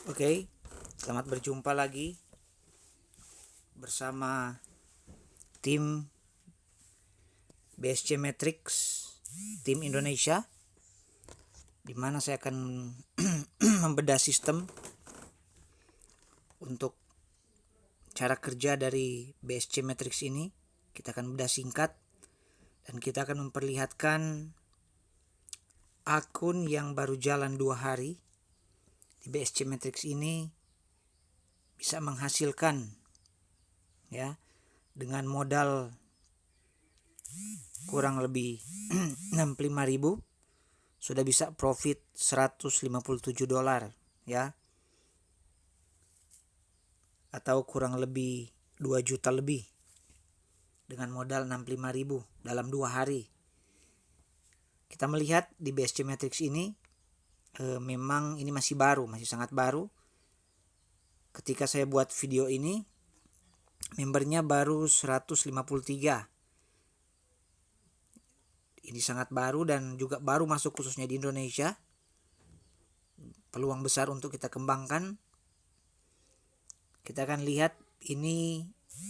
Oke, selamat berjumpa lagi bersama tim BSC Matrix, tim Indonesia, di mana saya akan membedah sistem untuk cara kerja dari BSC Matrix ini. Kita akan bedah singkat dan kita akan memperlihatkan akun yang baru jalan 2 hari di BSC Matrix ini bisa menghasilkan ya dengan modal kurang lebih 65.000 sudah bisa profit $157 ya, atau kurang lebih 2 juta lebih dengan modal 65.000 dalam 2 hari. Kita melihat di BSC Matrix ini memang ini masih sangat baru. Ketika saya buat video ini membernya baru 153. Ini sangat baru dan juga baru masuk khususnya di Indonesia. Peluang besar untuk kita kembangkan. Kita akan lihat ini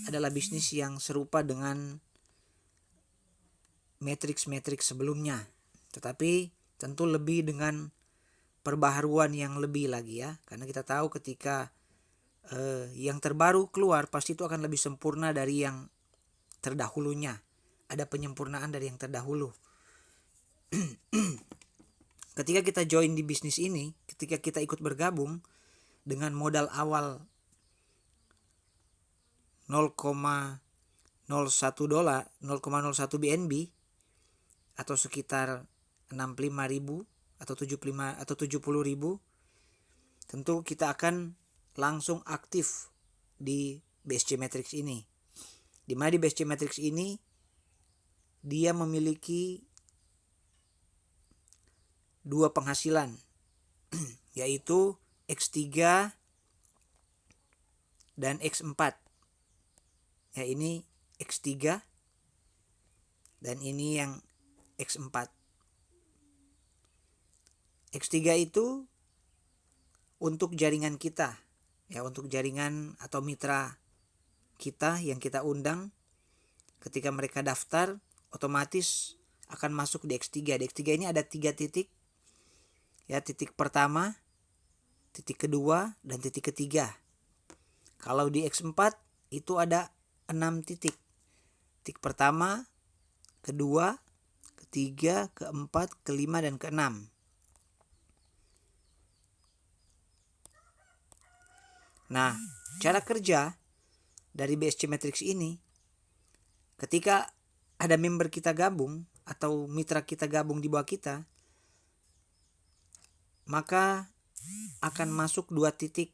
adalah bisnis yang serupa dengan matrix sebelumnya, tetapi tentu lebih dengan perbaharuan yang lebih lagi ya, karena kita tahu ketika yang terbaru keluar pasti itu akan lebih sempurna dari yang terdahulunya. Ada penyempurnaan dari yang terdahulu. Ketika kita join di bisnis ini, ketika kita ikut bergabung dengan modal awal $0,01 BNB atau sekitar 65.000 atau 75 atau 70.000, tentu kita akan langsung aktif di BSC Matrix ini. Di mana di BSC Matrix ini dia memiliki 2 penghasilan yaitu X3 dan X4. Ya, ini X3 dan ini yang X4. X3 itu untuk jaringan kita, ya, untuk jaringan atau mitra kita yang kita undang. Ketika mereka daftar, otomatis akan masuk di X3. Di X3 ini ada 3 titik. Ya, titik pertama, titik kedua, dan titik ketiga. Kalau di X4 itu ada 6 titik. Titik pertama, kedua, ketiga, keempat, kelima, dan keenam. Nah, cara kerja dari BSC Matrix ini, ketika ada member kita gabung atau mitra kita gabung di bawah kita, maka akan masuk 2 titik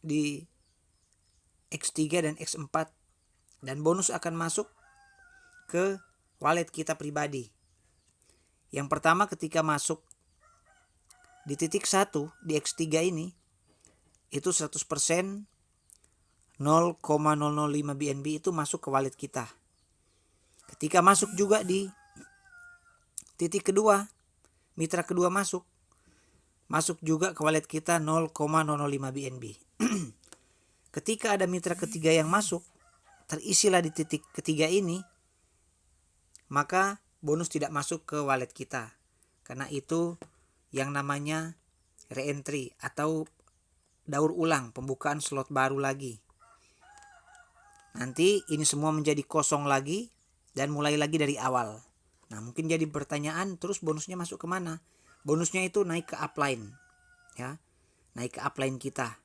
di X3 dan X4 dan bonus akan masuk ke wallet kita pribadi. Yang pertama, ketika masuk di titik 1 di X3 ini, itu 100% 0,005 BNB itu masuk ke wallet kita. Ketika masuk juga di titik kedua, mitra kedua masuk juga ke wallet kita 0,005 BNB. Ketika ada mitra ketiga yang masuk, terisilah di titik ketiga ini, maka bonus tidak masuk ke wallet kita. Karena itu yang namanya re-entry atau daur ulang, pembukaan slot baru lagi. Nanti ini semua menjadi kosong lagi dan mulai lagi dari awal. Nah, mungkin jadi pertanyaan, terus bonusnya masuk kemana? Bonusnya itu naik ke upline, ya, naik ke upline kita.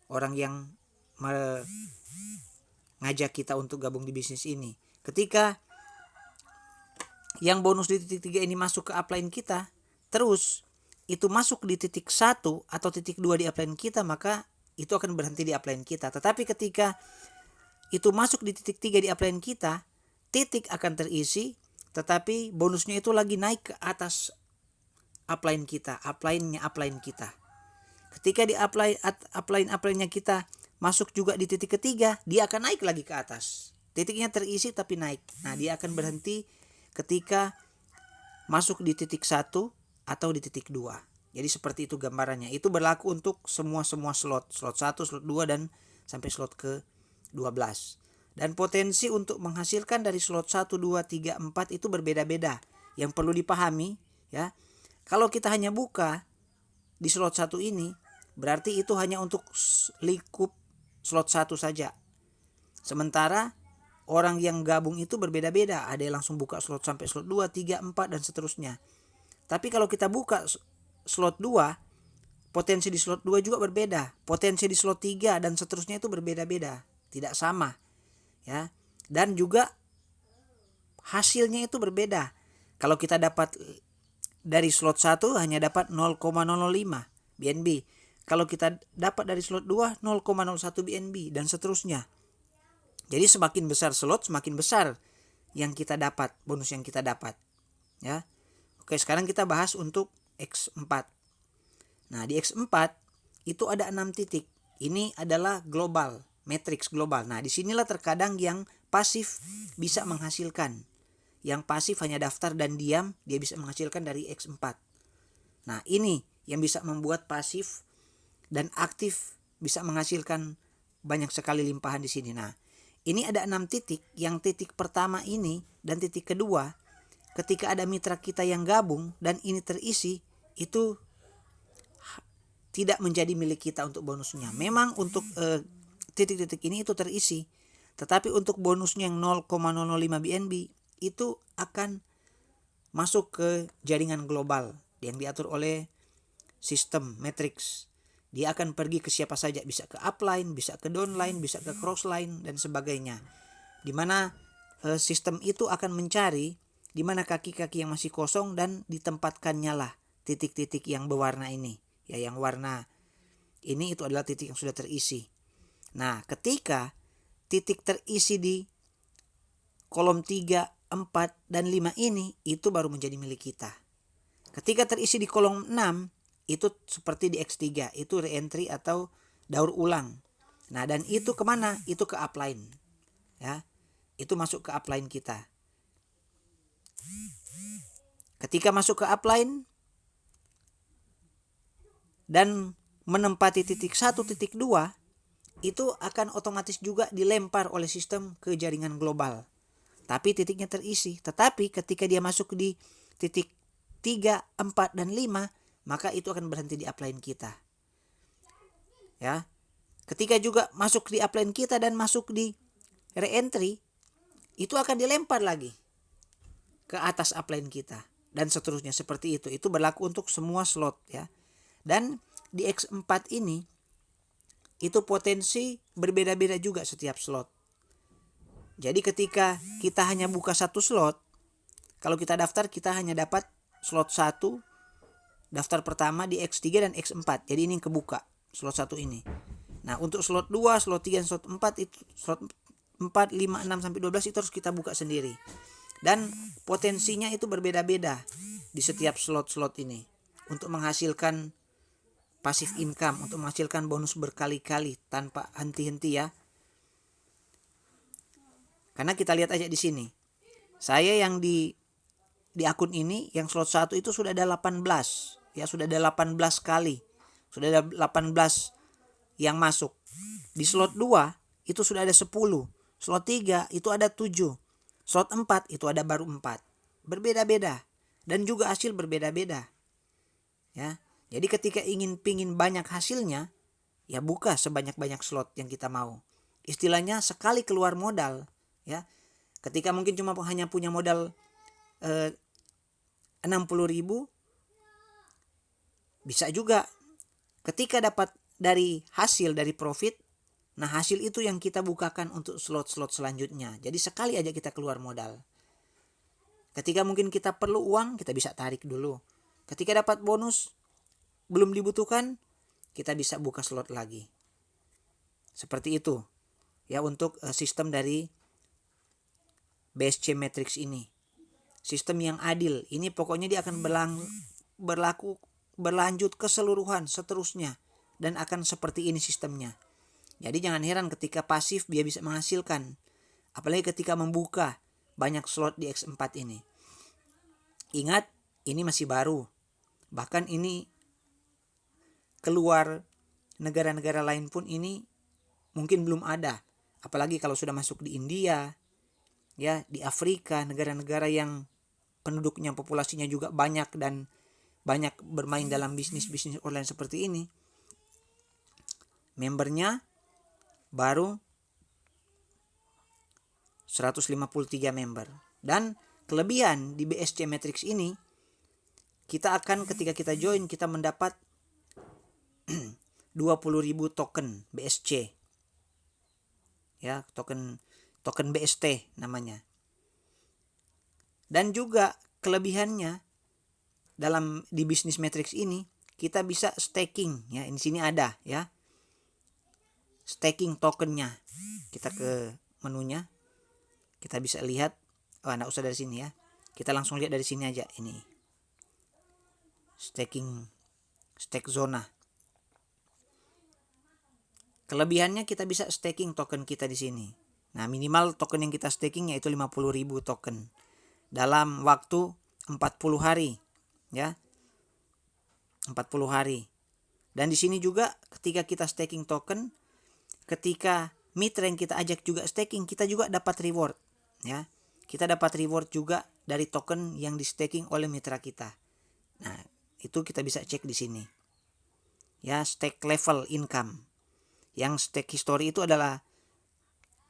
Orang yang ngajak kita untuk gabung di bisnis ini. Ketika yang bonus di titik 3 ini masuk ke upline kita, terus itu masuk di titik 1 atau titik 2 di upline kita, maka itu akan berhenti di upline kita. Tetapi ketika itu masuk di titik 3 di upline kita, titik akan terisi, tetapi bonusnya itu lagi naik ke atas upline kita, upline kita. Ketika di upline-nya kita masuk juga di titik ketiga, dia akan naik lagi ke atas. Titiknya terisi tapi naik. Nah, dia akan berhenti ketika masuk di titik 1 atau di titik 2. Jadi seperti itu gambarannya. Itu berlaku untuk semua slot 1, slot 2 dan sampai slot ke 12. Dan potensi untuk menghasilkan dari slot 1, 2, 3, 4 itu berbeda-beda. Yang perlu dipahami ya. Kalau kita hanya buka di slot 1 ini, berarti itu hanya untuk lingkup slot 1 saja. Sementara orang yang gabung itu berbeda-beda. Ada yang langsung buka slot sampai slot 2, 3, 4 dan seterusnya. Tapi kalau kita buka slot 2, potensi di slot 2 juga berbeda. Potensi di slot 3 dan seterusnya itu berbeda-beda, tidak sama. Ya. Dan juga hasilnya itu berbeda. Kalau kita dapat dari slot 1 hanya dapat 0,005 BNB. Kalau kita dapat dari slot 2 0,01 BNB dan seterusnya. Jadi semakin besar slot, semakin besar yang kita dapat, bonus yang kita dapat. Ya. Oke, sekarang kita bahas untuk X4. Nah, di X4 itu ada 6 titik. Ini adalah global, matriks global. Nah, disinilah terkadang yang pasif bisa menghasilkan. Yang pasif hanya daftar dan diam, dia bisa menghasilkan dari X4. Nah, ini yang bisa membuat pasif dan aktif bisa menghasilkan banyak sekali limpahan di sini. Nah, ini ada 6 titik. Yang titik pertama ini dan titik kedua, ketika ada mitra kita yang gabung dan ini terisi, itu tidak menjadi milik kita untuk bonusnya. Memang untuk titik-titik ini itu terisi, tetapi untuk bonusnya yang 0,005 BNB itu akan masuk ke jaringan global yang diatur oleh sistem matrix. Dia akan pergi ke siapa saja, bisa ke upline, bisa ke downline, bisa ke crossline dan sebagainya. Dimana sistem itu akan mencari di mana kaki-kaki yang masih kosong dan ditempatkannya lah titik-titik yang berwarna ini. Ya, yang warna ini itu adalah titik yang sudah terisi. Nah, ketika titik terisi di kolom 3, 4, dan 5 ini, itu baru menjadi milik kita. Ketika terisi di kolom 6, itu seperti di X3, itu reentry atau daur ulang. Nah, dan itu kemana? Itu ke upline. Ya, itu masuk ke upline kita. Ketika masuk ke upline dan menempati titik 1, titik 2, itu akan otomatis juga dilempar oleh sistem ke jaringan global. Tapi titiknya terisi. Tetapi ketika dia masuk di titik 3, 4, dan 5, maka itu akan berhenti di upline kita. Ya. Ketika juga masuk di upline kita dan masuk di reentry, itu akan dilempar lagi ke atas upline kita dan seterusnya seperti itu. Itu berlaku untuk semua slot ya. Dan di X4 ini itu potensi berbeda-beda juga setiap slot. Jadi ketika kita hanya buka satu slot, kalau kita daftar kita hanya dapat slot 1 daftar pertama di X3 dan X4. Jadi ini kebuka slot 1 ini. Nah, untuk slot 2, slot 3, dan slot 4 itu slot 4, 5, 6 sampai 12 itu harus kita buka sendiri. Dan potensinya itu berbeda-beda di setiap slot-slot ini untuk menghasilkan passive income, untuk menghasilkan bonus berkali-kali tanpa henti-henti ya. Karena kita lihat aja di sini. Saya yang di akun ini yang slot 1 itu sudah ada 18. Ya, sudah ada 18 kali. Sudah ada 18 yang masuk. Di slot 2 itu sudah ada 10. Slot 3 itu ada 7. Slot 4 itu ada baru 4. Berbeda-beda dan juga hasil berbeda-beda. Ya. Jadi ketika pingin banyak hasilnya, ya buka sebanyak-banyak slot yang kita mau. Istilahnya sekali keluar modal, ya. Ketika mungkin cuma hanya punya modal 60.000, bisa juga ketika dapat dari hasil dari profit, nah hasil itu yang kita bukakan untuk slot-slot selanjutnya. Jadi sekali aja kita keluar modal. Ketika mungkin kita perlu uang, kita bisa tarik dulu. Ketika dapat bonus belum dibutuhkan, kita bisa buka slot lagi. Seperti itu ya untuk sistem dari BSC Matrix ini. Sistem yang adil. Ini pokoknya dia akan berlanjut keseluruhan seterusnya dan akan seperti ini sistemnya. Jadi jangan heran ketika pasif dia bisa menghasilkan, apalagi ketika membuka banyak slot di X4 ini. Ingat, ini masih baru. Bahkan ini keluar negara-negara lain pun ini mungkin belum ada. Apalagi kalau sudah masuk di India, ya, di Afrika, negara-negara yang penduduknya, populasinya juga banyak dan banyak bermain dalam bisnis-bisnis online seperti ini. Membernya baru 153 member. Dan kelebihan di BSC Matrix ini, kita akan ketika kita join kita mendapat 20.000 token BSC. Ya, token BST namanya. Dan juga kelebihannya di bisnis matrix ini kita bisa staking, ya. Di sini ada, ya. Staking tokennya. Kita ke menunya. Kita bisa lihat, enggak usah dari sini ya. Kita langsung lihat dari sini aja ini. Stake zona. Kelebihannya kita bisa staking token kita di sini. Nah, minimal token yang kita staking yaitu 50.000 token dalam waktu 40 hari, ya. 40 hari. Dan di sini juga ketika kita staking token, ketika mitra yang kita ajak juga staking, kita juga dapat reward, ya. Kita dapat reward juga dari token yang di staking oleh mitra kita. Nah, itu kita bisa cek di sini. Ya, stake level income. Yang stake history itu adalah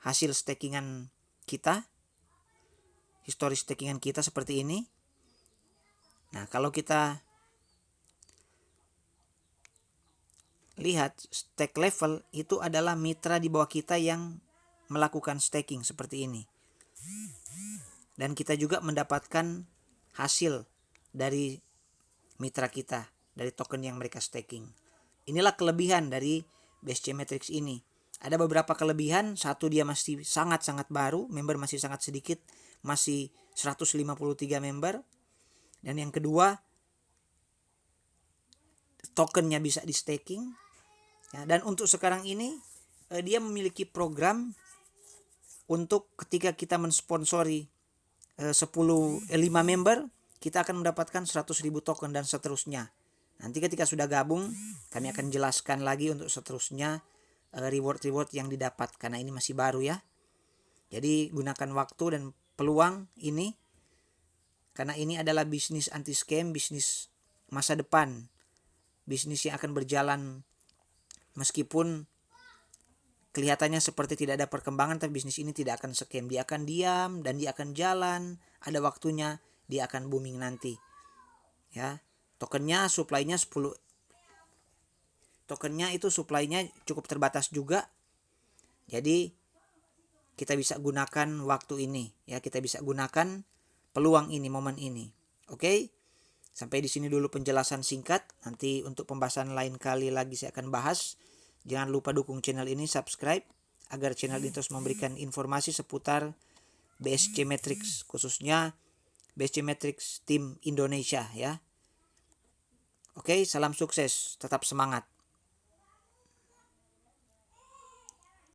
hasil stakingan kita. History stakingan kita seperti ini. Nah, kalau kita lihat stake level itu adalah mitra di bawah kita yang melakukan staking seperti ini. Dan kita juga mendapatkan hasil dari mitra kita, dari token yang mereka staking. Inilah kelebihan dari BSC Matrix ini. Ada beberapa kelebihan. Satu, dia masih sangat-sangat baru, member masih sangat sedikit, masih 153 member. Dan yang kedua, tokennya bisa di staking, ya. Dan untuk sekarang ini dia memiliki program untuk ketika kita mensponsori 5 member, kita akan mendapatkan 100.000 token dan seterusnya. Nanti ketika sudah gabung, kami akan jelaskan lagi untuk seterusnya reward-reward yang didapat, karena ini masih baru, ya. Jadi gunakan waktu dan peluang ini, karena ini adalah bisnis anti scam, bisnis masa depan, bisnis yang akan berjalan meskipun kelihatannya seperti tidak ada perkembangan, tapi bisnis ini tidak akan scam. Dia akan diam dan dia akan jalan, ada waktunya dia akan booming nanti, ya. Tokennya, supply-nya 10. Tokennya itu supply-nya cukup terbatas juga. Jadi kita bisa gunakan waktu ini, ya. Kita bisa gunakan peluang ini, momen ini. Oke? Sampai di sini dulu penjelasan singkat. Nanti untuk pembahasan lain kali lagi saya akan bahas. Jangan lupa dukung channel ini, subscribe agar channel ini terus memberikan informasi seputar BSC Matrix, khususnya BSC Matrix tim Indonesia, ya. Oke, salam sukses, tetap semangat.